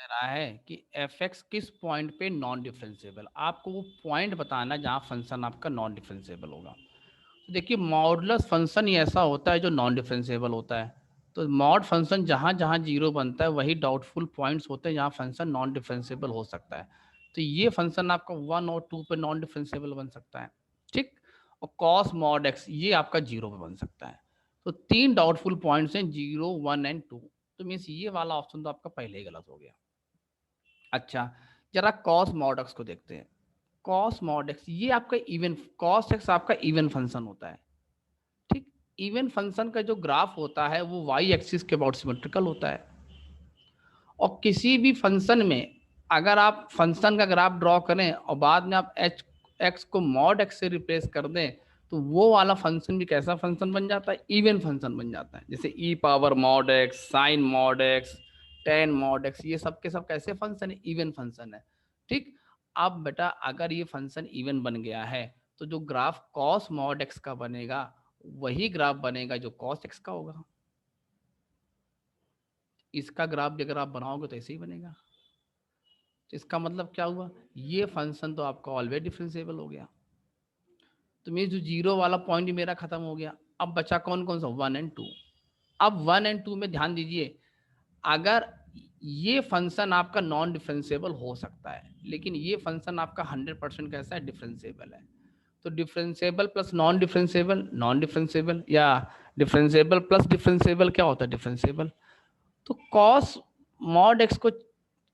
दे रहा है कि एफ एक्स किस पॉइंट पे नॉन डिफरेंशिएबल, आपको वो पॉइंट बताना जहाँ फंक्शन आपका नॉन डिफरेंशिएबल होगा। तो देखिए मॉडुलस फंक्शन ही ऐसा होता है जो नॉन डिफरेंशिएबल होता है। तो मॉड फंक्शन जहाँ जहाँ जीरो बनता है वही डाउटफुल पॉइंट्स होते हैं जहाँ फंक्शन नॉन डिफरेंशिएबल हो सकता है। तो ये फंक्शन आपका 1 और 2 पे नॉन डिफरेंशिएबल बन सकता है, ठीक। और कॉस मॉड एक्स ये आपका जीरो पे बन सकता है। तो 3 डाउटफुल पॉइंट्स हैं, 0, 1 एंड 2। तो मीन्स ये वाला ऑप्शन तो आपका पहले ही गलत हो गया। अच्छा, जरा कॉस मॉड एक्स को देखते हैं। कॉस मॉड एक्स ये आपका इवन, कॉस एक्स आपका इवन फंक्शन होता है, ठीक। इवन फंक्शन का जो ग्राफ होता है वो वाई एक्सिस के अबाउट सिमेट्रिकल होता है। और किसी भी फंक्शन में अगर आप फंक्शन का ग्राफ ड्रॉ करें और बाद में आप एच एक्स को मॉड एक्स से रिप्लेस कर दें तो वो वाला फंक्शन भी कैसा फंक्शन बन जाता है, इवन फंक्शन बन जाता है। जैसे e power mod x, sine mod x, ten mod x, ये सब के सब कैसे फंक्शन है, इवन फंक्शन है, ठीक। अब बेटा अगर ये फंक्शन इवन बन गया है तो जो ग्राफ कॉस मॉड एक्स का बनेगा वही ग्राफ बनेगा जो कॉस एक्स का होगा। इसका ग्राफ भी अगर आप बनाओगे तो ऐसे ही बनेगा। तो इसका मतलब क्या हुआ, ये फंक्शन तो आपका ऑलवेज डिफरेंशिएबल हो गया। तो मेरे जो जीरो वाला पॉइंट मेरा खत्म हो गया। अब बचा कौन कौन सा, 1 और 2। अब 1 और 2 में ध्यान दीजिए, अगर ये फंक्शन आपका नॉन डिफरेंशिएबल हो सकता है लेकिन ये फंक्शन आपका 100% कैसा है, डिफरेंशिएबल है। तो differentiable plus non differentiable non differentiable, या डिफरेंशिएबल प्लस डिफरेंशिएबल क्या होता है, डिफरेंशिएबल। तो कॉस मॉड एक्स को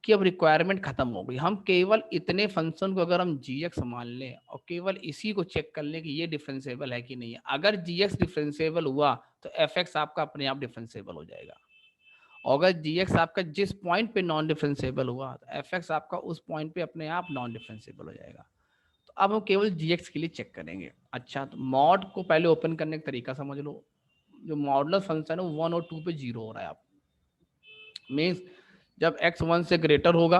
की अब रिक्वायरमेंट खत्म हो गई। हम केवल इतने फंक्शन को अगर हम जी एक्स मान लें और केवल इसी को चेक कर लें कि ये डिफरेंशिएबल है कि नहीं है। अगर जी एक्स डिफरेंशिएबल हुआ तो एफ एक्स आपका अपने आप डिफरेंशिएबल हो जाएगा। और अगर जी एक्स आपका जिस पॉइंट पे नॉन डिफरेंशिएबल हुआ तो एफ एक्स आपका उस पॉइंट पे अपने आप नॉन डिफरेंशिएबल हो जाएगा। तो अब हम केवल जी एक्स के लिए चेक करेंगे। अच्छा, तो मॉड को पहले ओपन करने का तरीका समझ लो। जो मॉडुलस फंक्शन है वो 1 और 2 पे जीरो हो रहा है। आप मीन्स जब x 1 से ग्रेटर होगा,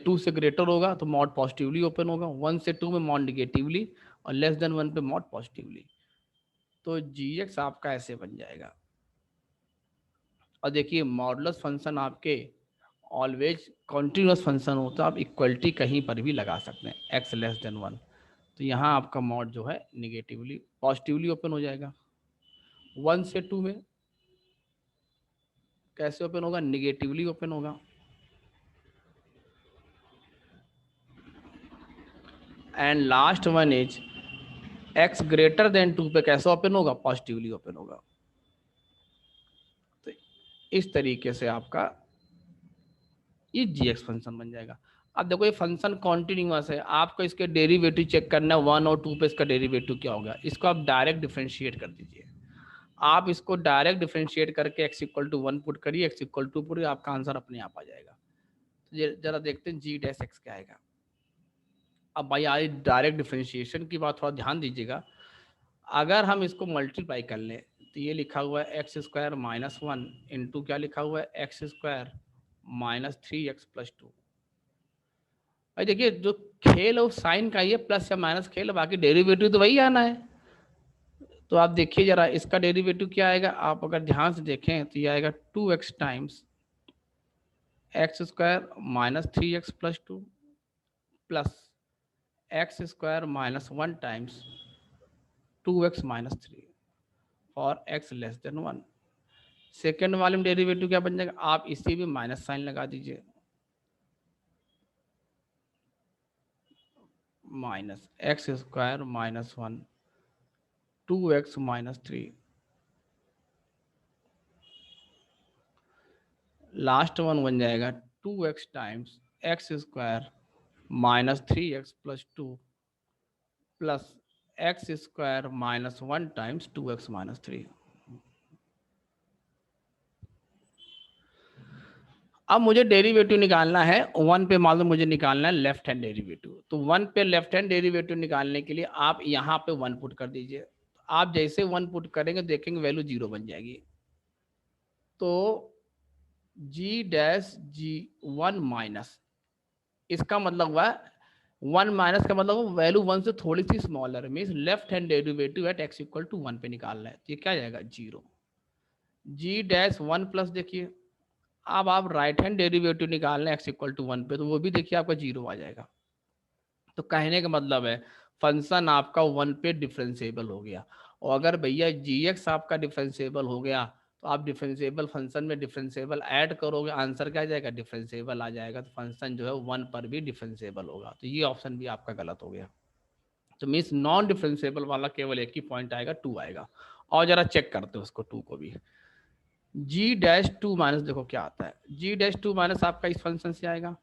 2 से ग्रेटर होगा तो मॉड पॉजिटिवली ओपन होगा, 1 से 2 में मॉड निगेटिवली, और लेस देन 1 पे मॉड पॉजिटिवली। तो जी एक्स आपका ऐसे बन जाएगा। और देखिए मॉडुलस फंक्शन आपके ऑलवेज कॉन्टिन्यूस फंक्शन होता है, आप इक्वलिटी कहीं पर भी लगा सकते हैं, एक्स लेस देन 1। तो यहाँ आपका मॉड जो है निगेटिवली पॉजिटिवली ओपन हो जाएगा। 1 से 2 में कैसे ओपन होगा, निगेटिवली ओपन होगा। And last one is x greater than 2 पे कैसे ओपन होगा, पॉजिटिवली ओपन होगा। तो इस तरीके से आपका ये जी एक्स फंक्शन बन जाएगा। अब देखो ये फंक्शन कॉन्टिन्यूस है, आपको इसके डेरिवेटिव चेक करना है 1 और 2 पे इसका डेरिवेटिव क्या होगा। इसको आप डायरेक्ट डिफ्रेंशिएट कर दीजिए। आप इसको डायरेक्ट डिफ्रेंशिएट करके x इक्वल टू 1 पुट करिए, x इक्वल टू पुट, आपका आंसर अपने आप आ जाएगा। तो जरा देखते हैं जी डैश एक्स क्या आएगा। अब भाई आज डायरेक्ट डिफ्रेंशिएशन की बात थोड़ा ध्यान दीजिएगा। अगर हम इसको मल्टीप्लाई कर लें तो ये लिखा हुआ है एक्स स्क्वायर माइनस 1 इंटू क्या लिखा हुआ है, एक्स स्क्वायर माइनस 3x+2। भाई देखिए जो खेल है वो साइन का ही है, प्लस या माइनस खेल है, बाकी डेरिवेटिव तो वही आना है। तो आप देखिए जरा इसका डेरिवेटिव क्या आएगा, आप अगर ध्यान से देखें तो ये आएगा 2x times x square minus 3x+2 plus x square minus 1 times 2x-3 for x less than 1। Second वाले में डेरिवेटिव क्या बन जाएगा, आप इसी में माइनस साइन लगा दीजिए, minus x square minus 1 2x-3। Last one बन जाएगा 2x times x square minus 3x+2 plus x square minus 1 times 2x-3। अब मुझे डेरिवेटिव निकालना है, वन पे मान लो मुझे निकालना है लेफ्ट हैंड डेरिवेटिव। तो वन पे लेफ्ट हैंड डेरिवेटिव निकालने के लिए आप यहाँ पे 1 पुट कर दीजिए। आप जैसे 1 पुट करेंगे देखेंगे वैल्यू 0 बन जाएगी। तो जी डैश जी 1 माइनस, इसका मतलब हुआ 1 माइनस का मतलब वैल्यू 1 से थोड़ी सी smaller, means left hand derivative at x equal to 1 पे निकालना है। तो ये क्या जाएगा 0। जी डैश 1 प्लस देखिए अब आप राइट हैंड डेरिवेटिव निकाल लें x इक्वल टू 1 पे, तो वो भी देखिए आपका 0 आ जाएगा। तो कहने का मतलब है फंक्शन आपका 1 पे डिफरेंशिएबल हो गया। और अगर भैया gx आपका डिफरेंशिएबल हो गया, तो आप डिफरेंशिएबल फंक्शन में डिफरेंशिएबल ऐड करोगे, आंसर क्या आ जाएगा, डिफरेंशिएबल आ जाएगा। तो फंक्शन जो है 1 पर भी डिफरेंशिएबल होगा। तो ये ऑप्शन भी आपका गलत हो गया। तो मीन्स नॉन डिफरेंशिएबल वाला केवल एक ही पॉइंट आएगा, 2 आएगा। और जरा चेक करते हैं उसको 2 को भी। जी डैश 2 माइनस, देखो क्या आता है, जी डैश 2 माइनस आपका इस फंक्शन से आएगा।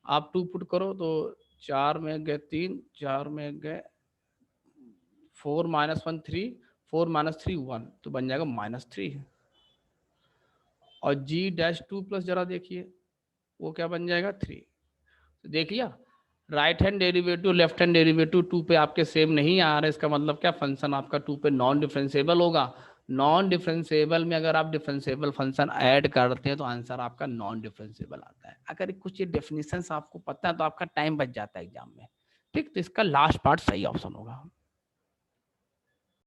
आप 2 पुट करो तो 4 में गए 3, 4 में गए 4 माइनस 1 3, 4 माइनस 3 1, तो बन जाएगा -3। और जी डैश 2 प्लस जरा देखिए वो क्या बन जाएगा 3। तो देख लिया, right hand derivative left hand derivative 2 पे आपके सेम नहीं आ रहा है। इसका मतलब क्या, फंक्शन आपका 2 पे नॉन डिफरेंशिएबल होगा। नॉन डिफरेंशिएबल में अगर आप डिफरेंशिएबल फंक्शन ऐड करते हैं तो आंसर आपका नॉन डिफरेंशिएबल आता है। अगर कुछ ये डेफिनेशन आपको पता है तो आपका टाइम बच जाता है एग्जाम में। ठीक, तो इसका लास्ट पार्ट सही ऑप्शन होगा।